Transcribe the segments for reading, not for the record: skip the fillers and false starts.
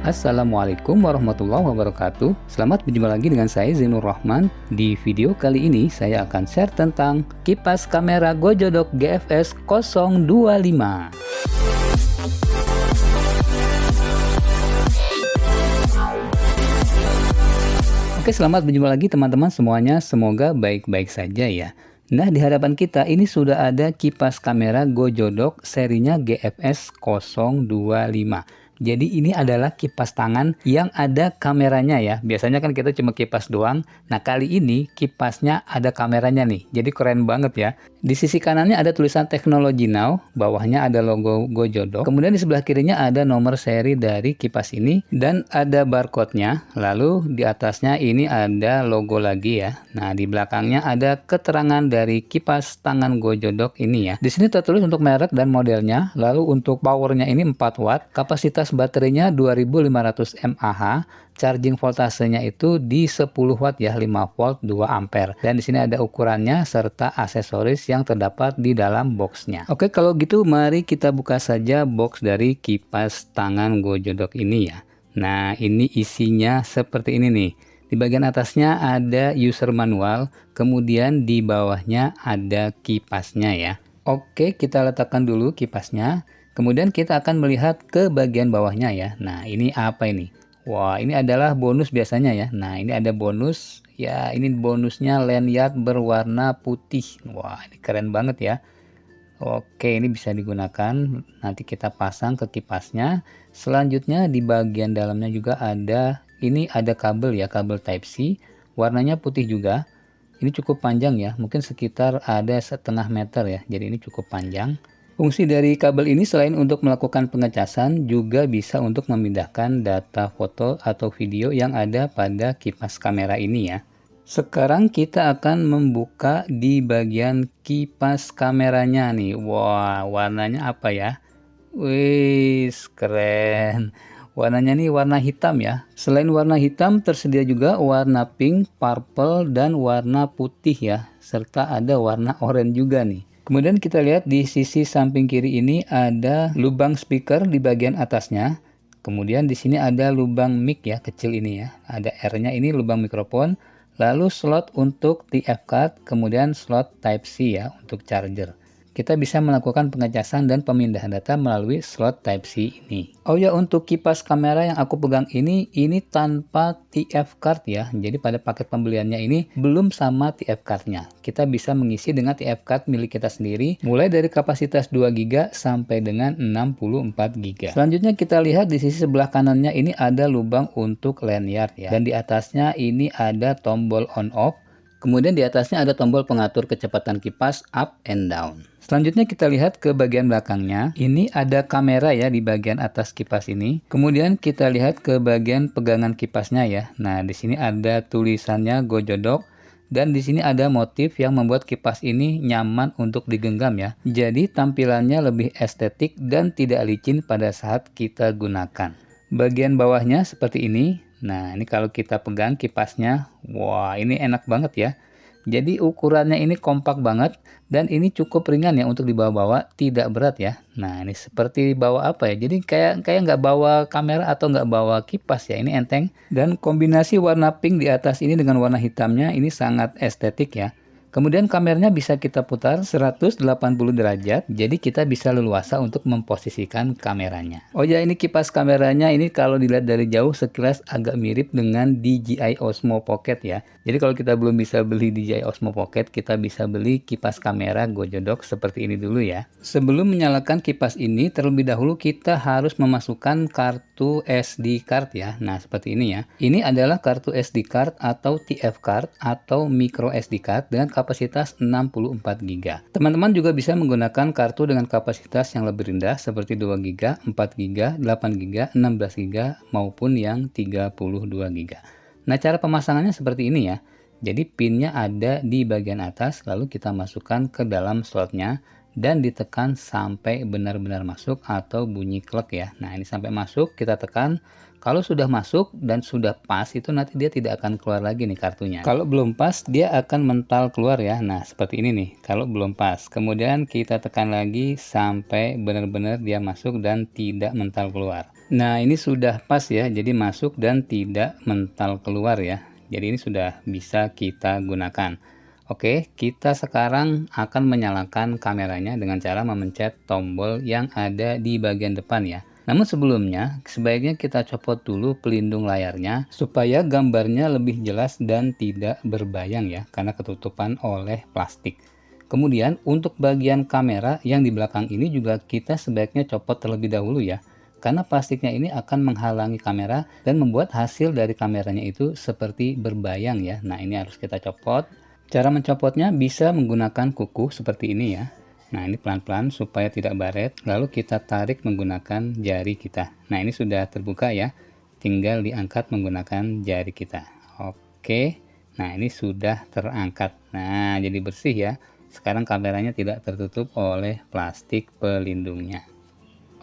Assalamualaikum warahmatullahi wabarakatuh. Selamat berjumpa lagi dengan saya Zainur Rahman. Di video kali ini saya akan share tentang kipas kamera Gojodok GFS 025. Oke, selamat berjumpa lagi teman-teman semuanya. Semoga baik-baik saja ya. Nah, di hadapan kita ini sudah ada kipas kamera Gojodok serinya GFS 025. Jadi ini adalah kipas tangan yang ada kameranya ya. Biasanya kan kita cuma kipas doang. Nah, kali ini kipasnya ada kameranya nih. Jadi keren banget ya. Di sisi kanannya ada tulisan Technology Now, bawahnya ada logo Gojodok. Kemudian di sebelah kirinya ada nomor seri dari kipas ini dan ada barcode-nya. Lalu di atasnya ini ada logo lagi ya. Nah, di belakangnya ada keterangan dari kipas tangan Gojodok ini ya. Di sini tertulis untuk merek dan modelnya. Lalu untuk powernya ini 4 watt, kapasitas baterainya 2500 mAh, charging voltasenya itu di 10 watt ya, 5 volt 2 ampere. Dan di sini ada ukurannya serta aksesoris yang terdapat di dalam boxnya. Oke, kalau gitu mari kita buka saja box dari kipas tangan Gojodok ini ya. Nah, ini isinya seperti ini nih. Di bagian atasnya ada user manual, kemudian di bawahnya ada kipasnya ya. Oke, kita letakkan dulu kipasnya. Kemudian kita akan melihat ke bagian bawahnya ya. Nah, ini apa ini? Wah, ini adalah bonus biasanya ya. Nah, ini ada bonus. Ya, ini bonusnya lanyard berwarna putih. Wah, ini keren banget ya. Oke, ini bisa digunakan. Nanti kita pasang ke kipasnya. Selanjutnya di bagian dalamnya juga ada, ini ada kabel ya, kabel Type-C. Warnanya putih juga. Ini cukup panjang ya, mungkin sekitar ada 1,5 meter ya. Jadi ini cukup panjang. Fungsi dari kabel ini selain untuk melakukan pengecasan, juga bisa untuk memindahkan data foto atau video yang ada pada kipas kamera ini ya. Sekarang kita akan membuka di bagian kipas kameranya nih. Wah, warnanya apa ya? Wih, keren. Warnanya nih warna hitam ya. Selain warna hitam, tersedia juga warna pink, purple, dan warna putih ya. Serta ada warna oranye juga nih. Kemudian kita lihat di sisi samping kiri ini ada lubang speaker di bagian atasnya. Kemudian di sini ada lubang mic ya, kecil ini ya. Ada R-nya, ini lubang mikrofon. Lalu slot untuk TF card, kemudian slot Type-C ya untuk charger. Kita bisa melakukan pengecasan dan pemindahan data melalui slot Type-C ini. Oh ya, untuk kipas kamera yang aku pegang ini tanpa TF card ya. Jadi pada paket pembeliannya ini belum sama TF cardnya. Kita bisa mengisi dengan TF card milik kita sendiri, mulai dari kapasitas 2 GB sampai dengan 64 GB. Selanjutnya kita lihat di sisi sebelah kanannya ini ada lubang untuk lanyard ya. Dan di atasnya ini ada tombol on off. Kemudian di atasnya ada tombol pengatur kecepatan kipas up and down. Selanjutnya kita lihat ke bagian belakangnya. Ini ada kamera ya di bagian atas kipas ini. Kemudian kita lihat ke bagian pegangan kipasnya ya. Nah, di sini ada tulisannya Gojodok dan di sini ada motif yang membuat kipas ini nyaman untuk digenggam ya. Jadi tampilannya lebih estetik dan tidak licin pada saat kita gunakan. Bagian bawahnya seperti ini. Nah, ini kalau kita pegang kipasnya, wah, ini enak banget ya. Jadi ukurannya ini kompak banget dan ini cukup ringan ya untuk dibawa-bawa, tidak berat ya. Nah, ini seperti bawa apa ya? Jadi kayak nggak bawa kamera atau nggak bawa kipas ya. Ini enteng dan kombinasi warna pink di atas ini dengan warna hitamnya ini sangat estetik ya. Kemudian kameranya bisa kita putar 180 derajat, jadi kita bisa leluasa untuk memposisikan kameranya. Oh ya, ini kipas kameranya ini kalau dilihat dari jauh sekilas agak mirip dengan DJI Osmo Pocket ya. Jadi kalau kita belum bisa beli DJI Osmo Pocket, kita bisa beli kipas kamera Gojodok seperti ini dulu ya. Sebelum menyalakan kipas ini, terlebih dahulu kita harus memasukkan kartu SD card ya. Nah, seperti ini ya. Ini adalah kartu SD card atau TF card atau micro SD card dengan kapasitas 64 GB. Teman-teman juga bisa menggunakan kartu dengan kapasitas yang lebih rendah seperti 2 GB, 4 GB, 8 GB, 16 GB maupun yang 32 GB. Nah, cara pemasangannya seperti ini ya. Jadi pinnya ada di bagian atas, lalu kita masukkan ke dalam slotnya. dan ditekan sampai benar-benar masuk atau bunyi klek ya. Nah, ini sampai masuk, kita tekan. Kalau sudah masuk dan sudah pas, itu nanti dia tidak akan keluar lagi nih kartunya. Kalau belum pas, dia akan mental keluar ya. Nah, seperti ini nih, kalau belum pas. Kemudian kita tekan lagi sampai benar-benar dia masuk dan tidak mental keluar. Nah, ini sudah pas ya, jadi masuk dan tidak mental keluar ya. Jadi ini sudah bisa kita gunakan. Oke, kita sekarang akan menyalakan kameranya dengan cara memencet tombol yang ada di bagian depan ya. Namun sebelumnya, sebaiknya kita copot dulu pelindung layarnya supaya gambarnya lebih jelas dan tidak berbayang ya, karena ketutupan oleh plastik. Kemudian untuk bagian kamera yang di belakang ini juga kita sebaiknya copot terlebih dahulu ya, karena plastiknya ini akan menghalangi kamera dan membuat hasil dari kameranya itu seperti berbayang ya. Nah, ini harus kita copot. Cara mencopotnya bisa menggunakan kuku seperti ini ya. Nah, ini pelan-pelan supaya tidak baret, lalu kita tarik menggunakan jari kita. Nah, ini sudah terbuka ya, tinggal diangkat menggunakan jari kita. Oke, nah ini sudah terangkat. Nah, jadi bersih ya. Sekarang kameranya tidak tertutup oleh plastik pelindungnya.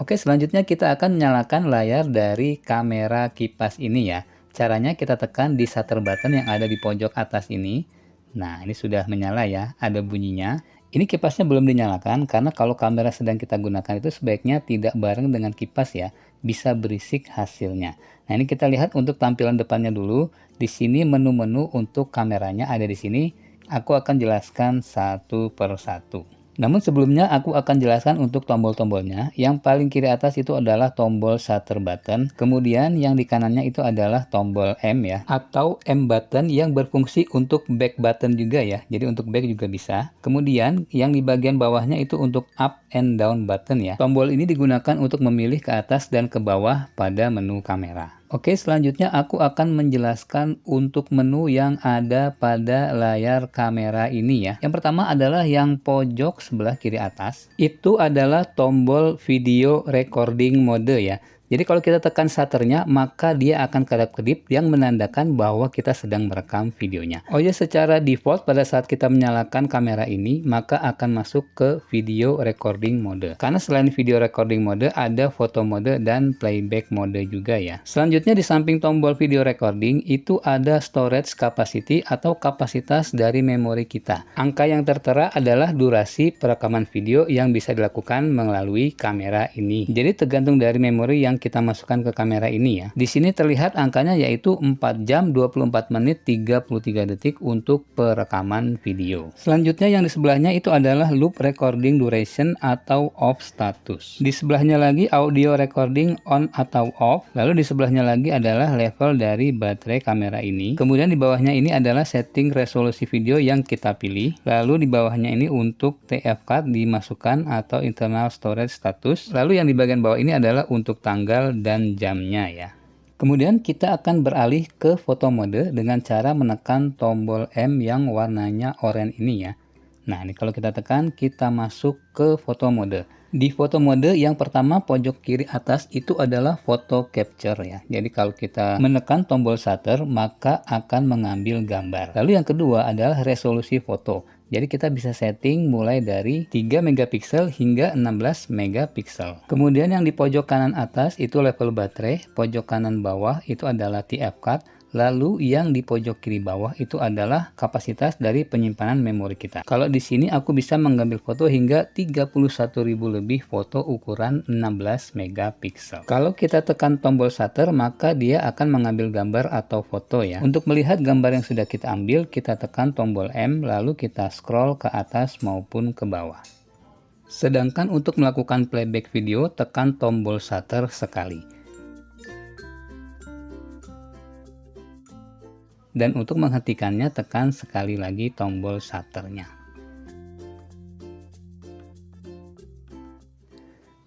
Oke, selanjutnya kita akan nyalakan layar dari kamera kipas ini ya. Caranya kita tekan di shutter button yang ada di pojok atas ini. Nah, ini sudah menyala ya, ada bunyinya. Ini kipasnya belum dinyalakan karena kalau kamera sedang kita gunakan itu sebaiknya tidak bareng dengan kipas ya, bisa berisik hasilnya. Nah, ini kita lihat untuk tampilan depannya dulu. Di sini menu-menu untuk kameranya ada di sini. Aku akan jelaskan satu per satu. Namun sebelumnya aku akan jelaskan untuk tombol-tombolnya. Yang paling kiri atas itu adalah tombol shutter button. Kemudian yang di kanannya itu adalah tombol M ya, atau M button yang berfungsi untuk back button juga ya. Jadi untuk back juga bisa. Kemudian yang di bagian bawahnya itu untuk up and down button ya. Tombol ini digunakan untuk memilih ke atas dan ke bawah pada menu kamera. Oke, selanjutnya aku akan menjelaskan untuk menu yang ada pada layar kamera ini ya. Yang pertama adalah yang pojok sebelah kiri atas. Itu adalah tombol video recording mode ya. Jadi kalau kita tekan shutternya, maka dia akan kedap-kedip yang menandakan bahwa kita sedang merekam videonya. Oh ya, secara default pada saat kita menyalakan kamera ini, maka akan masuk ke video recording mode. Karena selain video recording mode, ada foto mode dan playback mode juga ya. Selanjutnya di samping tombol video recording, itu ada storage capacity atau kapasitas dari memori kita. Angka yang tertera adalah durasi perekaman video yang bisa dilakukan melalui kamera ini. Jadi tergantung dari memori yang kita masukkan ke kamera ini ya. Di sini terlihat angkanya yaitu 4 jam 24 menit 33 detik untuk perekaman video. Selanjutnya yang di sebelahnya itu adalah loop recording duration atau off status. Di sebelahnya lagi audio recording on atau off. Lalu di sebelahnya lagi adalah level dari baterai kamera ini. Kemudian di bawahnya ini adalah setting resolusi video yang kita pilih. Lalu di bawahnya ini untuk TF-Cut dimasukkan atau internal storage status. Lalu yang di bagian bawah ini adalah untuk tanggal dan jamnya ya. Kemudian kita akan beralih ke foto mode dengan cara menekan tombol M yang warnanya oranye ini ya. Nah, ini kalau kita tekan, kita masuk ke foto mode. Di foto mode yang pertama pojok kiri atas itu adalah foto capture ya. Jadi kalau kita menekan tombol shutter, maka akan mengambil gambar. Lalu yang kedua adalah resolusi foto. Jadi kita bisa setting mulai dari 3 megapiksel hingga 16 megapiksel. Kemudian yang di pojok kanan atas itu level baterai, pojok kanan bawah itu adalah TF-Cut. Lalu yang di pojok kiri bawah itu adalah kapasitas dari penyimpanan memori kita. Kalau di sini aku bisa mengambil foto hingga 31.000 lebih foto ukuran 16 megapiksel. Kalau kita tekan tombol shutter, maka dia akan mengambil gambar atau foto ya. Untuk melihat gambar yang sudah kita ambil, kita tekan tombol M lalu kita scroll ke atas maupun ke bawah. Sedangkan untuk melakukan playback video, tekan tombol shutter sekali. Dan untuk menghentikannya tekan sekali lagi tombol shutternya.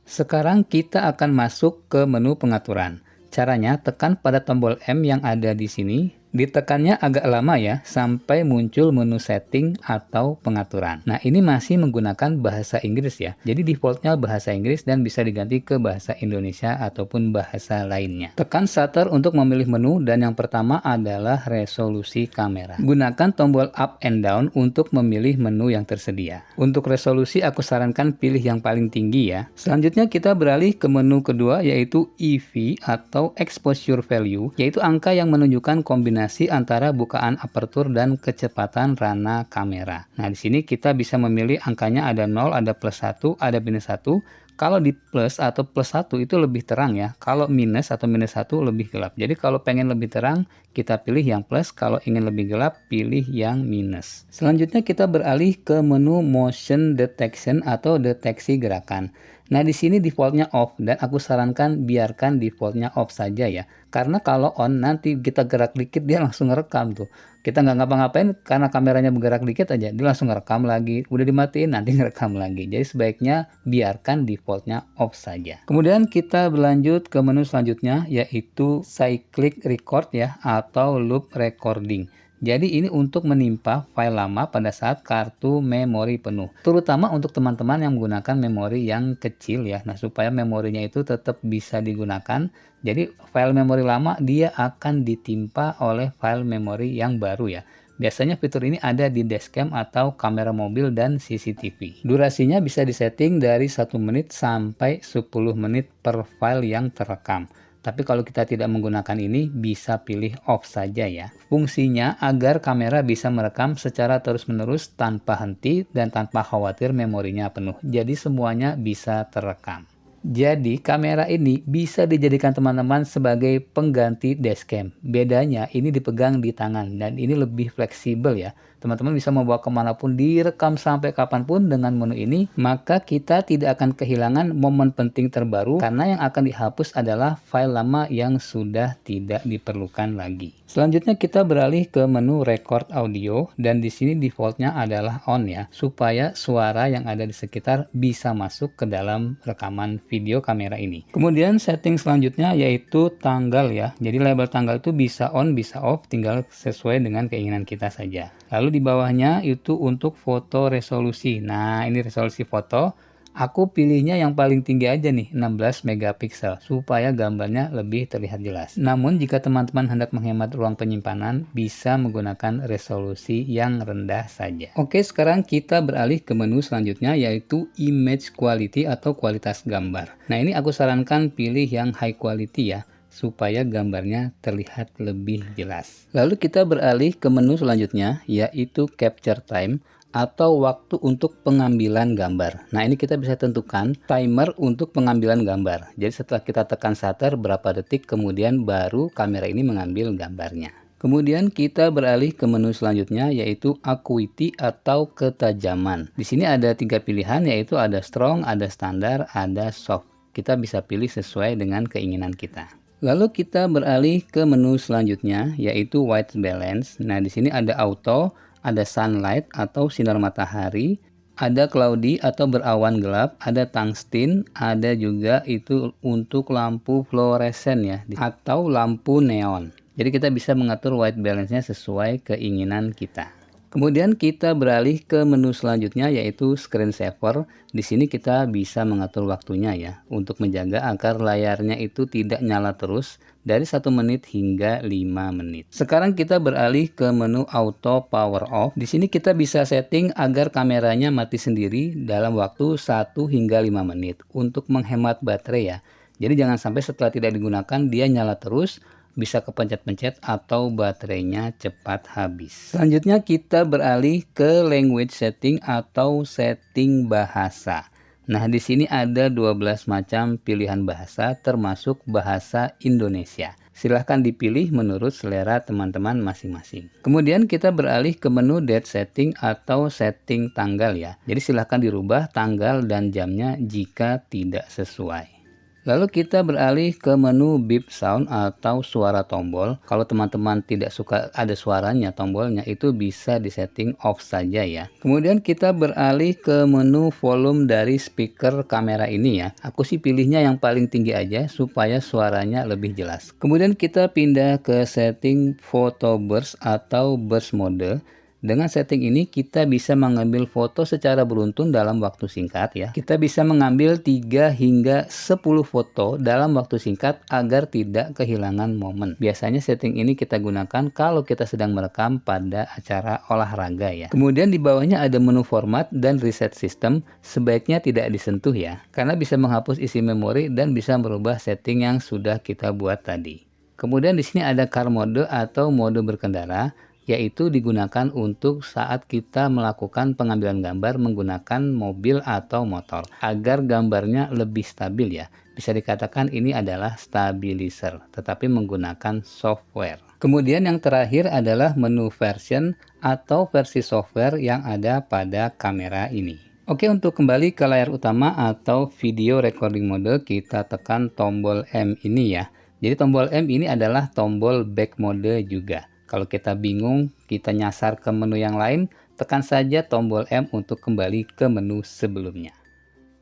Sekarang kita akan masuk ke menu pengaturan. Caranya tekan pada tombol M yang ada di sini, Ditekannya agak lama ya, sampai muncul menu setting atau pengaturan. Nah, ini masih menggunakan bahasa Inggris ya. Jadi defaultnya bahasa Inggris dan bisa diganti ke bahasa Indonesia ataupun bahasa lainnya. Tekan shutter untuk memilih menu dan yang pertama adalah resolusi kamera. Gunakan tombol up and down untuk memilih menu yang tersedia. Untuk resolusi aku sarankan pilih yang paling tinggi ya. Selanjutnya kita beralih ke menu kedua yaitu EV atau exposure value, yaitu angka yang menunjukkan kombinasi antara bukaan apertur dan kecepatan rana kamera. Nah, di sini kita bisa memilih angkanya ada 0, ada plus 1, ada minus 1. Kalau di plus atau plus 1 itu lebih terang ya. Kalau minus atau minus 1 lebih gelap. Jadi kalau pengen lebih terang, kita pilih yang plus. Kalau ingin lebih gelap, pilih yang minus. Selanjutnya kita beralih ke menu motion detection atau deteksi gerakan. Nah, di sini defaultnya off dan aku sarankan biarkan defaultnya off saja ya. Karena kalau on nanti kita gerak dikit dia langsung ngerekam tuh. Kita nggak ngapa-ngapain karena kameranya bergerak dikit aja dia langsung ngerekam lagi. Udah dimatiin nanti ngerekam lagi. Jadi sebaiknya biarkan defaultnya off saja. Kemudian kita berlanjut ke menu selanjutnya yaitu cyclic record ya atau loop recording. Jadi ini untuk menimpa file lama pada saat kartu memori penuh. Terutama untuk teman-teman yang menggunakan memori yang kecil ya. Nah, supaya memorinya itu tetap bisa digunakan. Jadi file memori lama dia akan ditimpa oleh file memori yang baru ya. Biasanya fitur ini ada di dashcam atau kamera mobil dan CCTV. Durasinya bisa disetting dari 1 menit sampai 10 menit per file yang terekam. Tapi kalau kita tidak menggunakan ini, bisa pilih off saja ya. Fungsinya agar kamera bisa merekam secara terus-menerus tanpa henti dan tanpa khawatir memorinya penuh. Jadi semuanya bisa terekam. Jadi kamera ini bisa dijadikan teman-teman sebagai pengganti dashcam. Bedanya ini dipegang di tangan dan ini lebih fleksibel ya. Teman-teman bisa membawa kemanapun, direkam sampai kapanpun dengan menu ini. Maka kita tidak akan kehilangan momen penting terbaru karena yang akan dihapus adalah file lama yang sudah tidak diperlukan lagi. Selanjutnya kita beralih ke menu record audio dan di sini defaultnya adalah on ya, supaya suara yang ada di sekitar bisa masuk ke dalam rekaman video kamera ini. Kemudian setting selanjutnya yaitu tanggal ya. Jadi label tanggal itu bisa on, bisa off, tinggal sesuai dengan keinginan kita saja. Lalu di bawahnya itu untuk foto resolusi. Nah, ini resolusi foto. Aku pilihnya yang paling tinggi aja nih, 16 megapiksel, supaya gambarnya lebih terlihat jelas. Namun jika teman-teman hendak menghemat ruang penyimpanan, bisa menggunakan resolusi yang rendah saja. Oke, sekarang kita beralih ke menu selanjutnya yaitu image quality atau kualitas gambar. Nah, ini aku sarankan pilih yang high quality ya, supaya gambarnya terlihat lebih jelas. Lalu kita beralih ke menu selanjutnya yaitu capture time atau waktu untuk pengambilan gambar. Nah, ini kita bisa tentukan timer untuk pengambilan gambar. Jadi setelah kita tekan shutter berapa detik kemudian baru kamera ini mengambil gambarnya. Kemudian kita beralih ke menu selanjutnya yaitu acuity atau ketajaman. Di sini ada 3 pilihan yaitu ada strong, ada standar, ada soft. Kita bisa pilih sesuai dengan keinginan kita. Lalu kita beralih ke menu selanjutnya yaitu white balance. Nah, di sini ada auto, ada sunlight atau sinar matahari, ada cloudy atau berawan gelap, ada tungsten, ada juga itu untuk lampu fluoresen ya, atau lampu neon. Jadi kita bisa mengatur white balance-nya sesuai keinginan kita. Kemudian kita beralih ke menu selanjutnya yaitu screensaver. Di sini kita bisa mengatur waktunya ya untuk menjaga agar layarnya itu tidak nyala terus dari 1 menit hingga 5 menit. Sekarang kita beralih ke menu auto power off. Di sini kita bisa setting agar kameranya mati sendiri dalam waktu 1 hingga 5 menit untuk menghemat baterai ya. Jadi jangan sampai setelah tidak digunakan dia nyala terus, bisa kepencet-pencet atau baterainya cepat habis. Selanjutnya kita beralih ke language setting atau setting bahasa. Nah, di sini ada 12 macam pilihan bahasa termasuk bahasa Indonesia. Silahkan dipilih menurut selera teman-teman masing-masing. Kemudian kita beralih ke menu date setting atau setting tanggal ya. Jadi silahkan dirubah tanggal dan jamnya jika tidak sesuai. Lalu kita beralih ke menu beep sound atau suara tombol. Kalau teman-teman tidak suka ada suaranya tombolnya, itu bisa disetting off saja ya. Kemudian kita beralih ke menu volume dari speaker kamera ini ya. Aku sih pilihnya yang paling tinggi aja supaya suaranya lebih jelas. Kemudian kita pindah ke setting photo burst atau burst mode. Dengan setting ini kita bisa mengambil foto secara beruntun dalam waktu singkat ya. Kita bisa mengambil 3 hingga 10 foto dalam waktu singkat agar tidak kehilangan momen. Biasanya setting ini kita gunakan kalau kita sedang merekam pada acara olahraga ya. Kemudian di bawahnya ada menu format dan reset system, sebaiknya tidak disentuh ya. Karena bisa menghapus isi memori dan bisa merubah setting yang sudah kita buat tadi. Kemudian di sini ada car mode atau mode berkendara, yaitu digunakan untuk saat kita melakukan pengambilan gambar menggunakan mobil atau motor agar gambarnya lebih stabil ya. Bisa dikatakan ini adalah stabilizer tetapi menggunakan software. Kemudian yang terakhir adalah menu version atau versi software yang ada pada kamera ini. Oke, untuk kembali ke layar utama atau video recording mode, kita tekan tombol M ini ya. Jadi tombol M ini adalah tombol back mode juga. Kalau kita bingung, kita nyasar ke menu yang lain, tekan saja tombol M untuk kembali ke menu sebelumnya.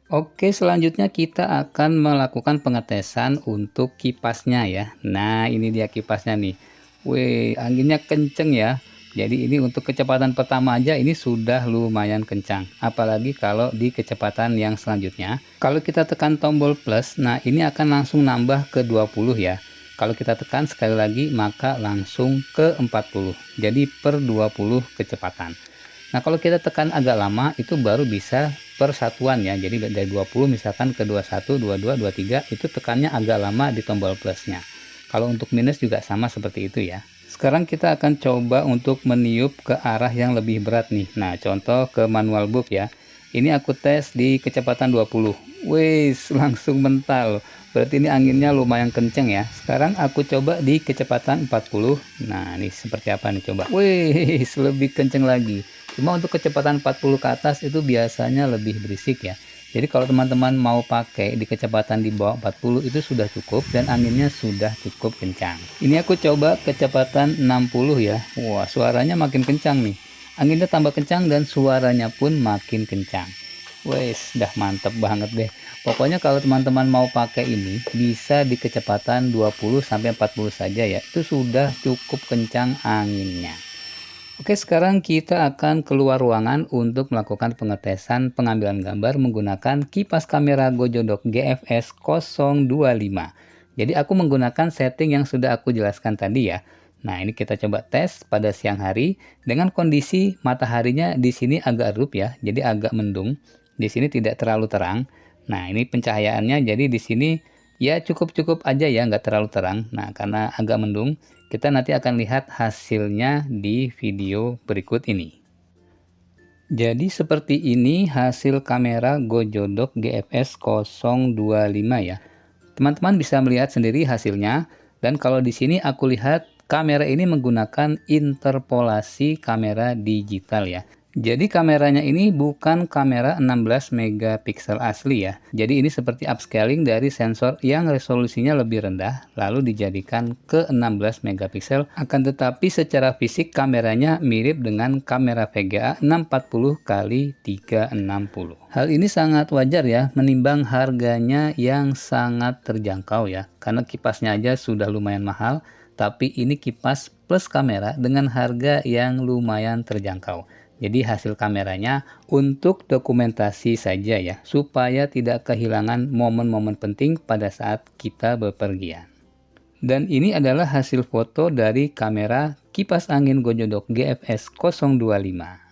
Oke, selanjutnya kita akan melakukan pengetesan untuk kipasnya ya. Nah, ini dia kipasnya nih. Wih, anginnya kenceng ya. Jadi ini untuk kecepatan pertama aja ini sudah lumayan kencang. Apalagi kalau di kecepatan yang selanjutnya. Kalau kita tekan tombol plus, nah ini akan langsung nambah ke 20 ya. Kalau kita tekan sekali lagi maka langsung ke 40. Jadi per 20 kecepatan. Nah, kalau kita tekan agak lama itu baru bisa per satuan ya. Jadi dari 20 misalkan ke 21, 22, 23 itu tekannya agak lama di tombol plusnya. Kalau untuk minus juga sama seperti itu ya. Sekarang kita akan coba untuk meniup ke arah yang lebih berat nih. Nah, contoh ke manual book ya. Ini aku tes di kecepatan 20. Wis, langsung mental. Berarti ini anginnya lumayan kenceng ya. Sekarang aku coba di kecepatan 40. Nah, ini seperti apa nih coba. Wis, lebih kenceng lagi. Cuma untuk kecepatan 40 ke atas itu biasanya lebih berisik ya. Jadi kalau teman-teman mau pakai di kecepatan di bawah 40 itu sudah cukup dan anginnya sudah cukup kencang. Ini aku coba kecepatan 60 ya. Wah, suaranya makin kencang nih. Anginnya tambah kencang dan suaranya pun makin kencang. Wes, dah mantep banget deh. Pokoknya kalau teman-teman mau pakai ini bisa di kecepatan 20 sampai 40 saja ya. Itu sudah cukup kencang anginnya. Oke, sekarang kita akan keluar ruangan untuk melakukan pengetesan pengambilan gambar menggunakan kipas kamera Gojodok GFS 025. Jadi aku menggunakan setting yang sudah aku jelaskan tadi ya. Nah, ini kita coba tes pada siang hari dengan kondisi mataharinya di sini agak redup ya, jadi agak mendung. Di sini tidak terlalu terang. Nah, ini pencahayaannya jadi di sini ya cukup-cukup aja ya, nggak terlalu terang. Nah, karena agak mendung, kita nanti akan lihat hasilnya di video berikut ini. Jadi seperti ini hasil kamera Gojodok GFS 025 ya. Teman-teman bisa melihat sendiri hasilnya. Dan kalau di sini aku lihat kamera ini menggunakan interpolasi kamera digital ya. Jadi kameranya ini bukan kamera 16 megapiksel asli ya. Jadi ini seperti upscaling dari sensor yang resolusinya lebih rendah lalu dijadikan ke 16 megapiksel. Akan tetapi secara fisik kameranya mirip dengan kamera VGA 640x360. Hal ini sangat wajar ya menimbang harganya yang sangat terjangkau ya. Karena kipasnya aja sudah lumayan mahal, tapi ini kipas plus kamera dengan harga yang lumayan terjangkau. Jadi hasil kameranya untuk dokumentasi saja ya, supaya tidak kehilangan momen-momen penting pada saat kita bepergian. Dan ini adalah hasil foto dari kamera kipas angin Gojodok GFS 025.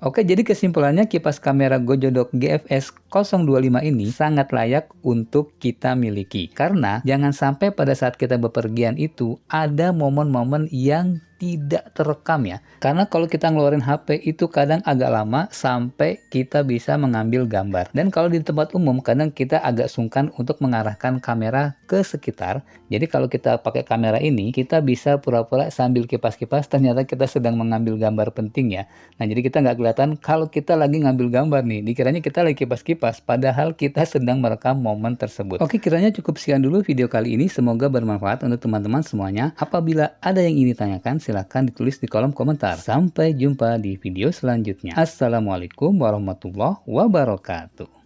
Oke, jadi kesimpulannya kipas kamera Gojodok GFS 025 ini sangat layak untuk kita miliki. Karena jangan sampai pada saat kita bepergian itu ada momen-momen yang tidak terekam ya. Karena kalau kita ngeluarin HP itu kadang agak lama sampai kita bisa mengambil gambar. Dan kalau di tempat umum kadang kita agak sungkan untuk mengarahkan kamera ke sekitar. Jadi kalau kita pakai kamera ini, kita bisa pura-pura sambil kipas-kipas ternyata kita sedang mengambil gambar penting ya. Nah, jadi kita nggak kelihatan kalau kita lagi ngambil gambar nih. Dikiranya kita lagi kipas-kipas, padahal kita sedang merekam momen tersebut. Oke, kiranya cukup sekian dulu video kali ini. Semoga bermanfaat untuk teman-teman semuanya. Apabila ada yang ingin ditanyakan, silahkan ditulis di kolom komentar. Sampai jumpa di video selanjutnya. Assalamualaikum warahmatullahi wabarakatuh.